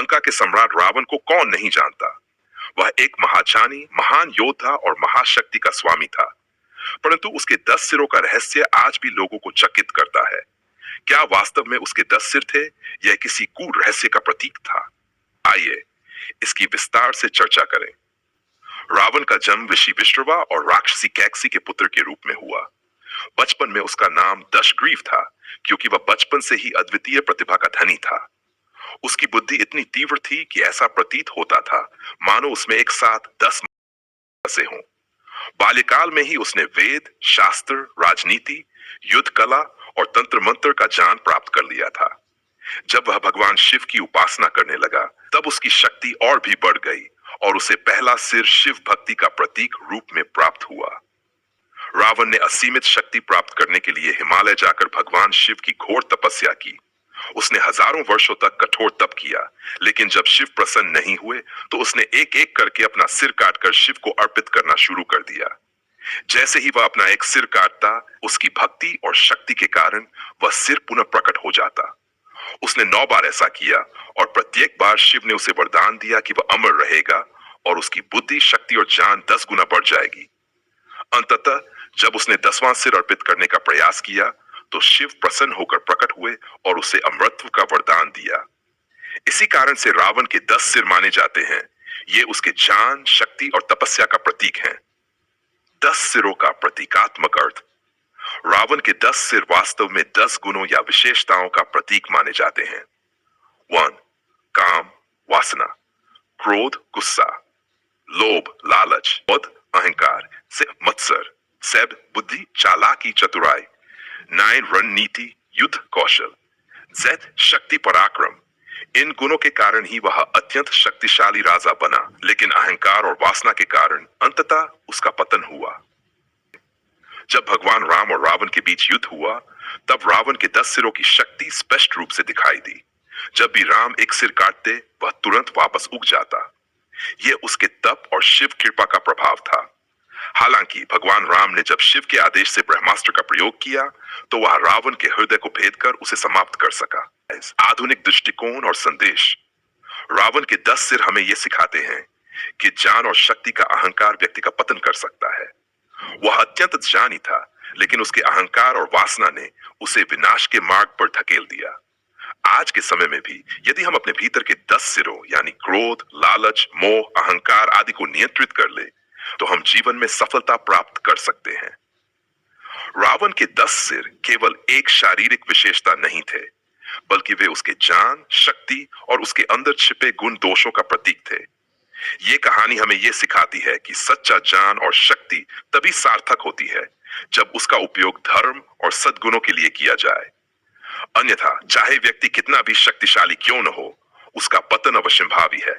लंका के सम्राट रावण को कौन नहीं जानता। वह एक महाज्ञानी, महान योद्धा और महाशक्ति का स्वामी था, परंतु उसके 10 सिरों का रहस्य आज भी लोगों को चकित करता है। क्या वास्तव में उसके 10 सिर थे, यह किसी गूढ़ रहस्य का प्रतीक था? आइए इसकी विस्तार से चर्चा करें। रावण का जन्म ऋषि विश्रवा और राक्षसी कैकसी के पुत्र के रूप में हुआ। बचपन में उसका नाम दशग्रीव था, क्योंकि वह बचपन से ही अद्वितीय प्रतिभा का धनी था। उसकी बुद्धि इतनी तीव्र थी कि ऐसा प्रतीत होता था मानो उसमें एक साथ 10 से हों। बाल्यकाल में ही उसने वेद, शास्त्र, राजनीति, युद्ध कला और तंत्र मंत्र का ज्ञान प्राप्त कर लिया था। जब वह भगवान शिव की उपासना करने लगा, तब उसकी शक्ति और भी बढ़ गई और उसे पहला सिर शिव भक्ति का प्रतीक रूप में प्राप्त हुआ। रावण ने असीमित शक्ति प्राप्त करने के लिए हिमालय जाकर भगवान शिव की घोर तपस्या की। उसने हजारों वर्षों तक कठोर तप किया, लेकिन जब शिव प्रसन्न नहीं हुए तो उसने एक एक करके अपना सिर काटकर शिव को अर्पित करना शुरू कर दिया। जैसे ही वह अपना एक सिर काटता, उसकी भक्ति और शक्ति के कारण वह सिर पुनः प्रकट हो जाता। उसने 9 बार ऐसा किया और प्रत्येक बार शिव ने उसे वरदान दिया कि वह अमर रहेगा और उसकी बुद्धि, शक्ति और ज्ञान 10 गुना बढ़ जाएगी। अंततः जब उसने 10वां सिर अर्पित करने का प्रयास किया तो शिव प्रसन्न होकर प्रकट हुए और उसे अमरत्व का वरदान दिया। इसी कारण से रावण के 10 सिर माने जाते हैं। ये उसके ज्ञान, शक्ति और तपस्या का प्रतीक हैं। 10 सिरों का प्रतीकात्मक अर्थ। रावण के 10 सिर वास्तव में 10 गुणों या विशेषताओं का प्रतीक माने जाते हैं। 1. काम, वासना, क्रोध, गुस्सा, लोभ, लालच, मद, अहंकार, मत्सर, सेब, बुद्धि, चालाकी, चतुराई, 9 रणनीति, युद्ध कौशल, Z शक्ति, पराक्रम। इन गुणों के कारण ही वह अत्यंत शक्तिशाली राजा बना, लेकिन अहंकार और वासना के कारण अंततः उसका पतन हुआ। जब भगवान राम और रावण के बीच युद्ध हुआ, तब रावण के 10 सिरों की शक्ति स्पष्ट रूप से दिखाई दी। जब भी राम एक सिर काटते, वह तुरंत वापस उग जाता। यह उसके तप और शिव कृपा का प्रभाव था। हालांकि भगवान राम ने जब शिव के आदेश से ब्रह्मास्त्र का प्रयोग किया, तो वह रावण के हृदय को भेदकर उसे समाप्त कर सका। आधुनिक दृष्टिकोण और संदेश। रावण के 10 सिर हमें यह सिखाते हैं कि ज्ञान और शक्ति का अहंकार व्यक्ति का पतन कर सकता है। वह अत्यंत ज्ञानी था, लेकिन उसके अहंकार और वासना ने उसे विनाश के मार्ग पर धकेल दिया। आज के समय में भी यदि हम अपने भीतर के 10 सिरों यानी क्रोध, लालच, मोह, अहंकार आदि को नियंत्रित कर ले, तो हम जीवन में सफलता प्राप्त कर सकते हैं। रावण के 10 सिर केवल एक शारीरिक विशेषता नहीं थे, बल्कि वे उसके ज्ञान, शक्ति और उसके अंदर छिपे गुण दोषों का प्रतीक थे। ये कहानी हमें यह सिखाती है कि सच्चा ज्ञान और शक्ति तभी सार्थक होती है जब उसका उपयोग धर्म और सद्गुणों के लिए किया जाए। अन्यथा चाहे व्यक्ति कितना भी शक्तिशाली क्यों न हो, उसका पतन अवश्यंभावी है।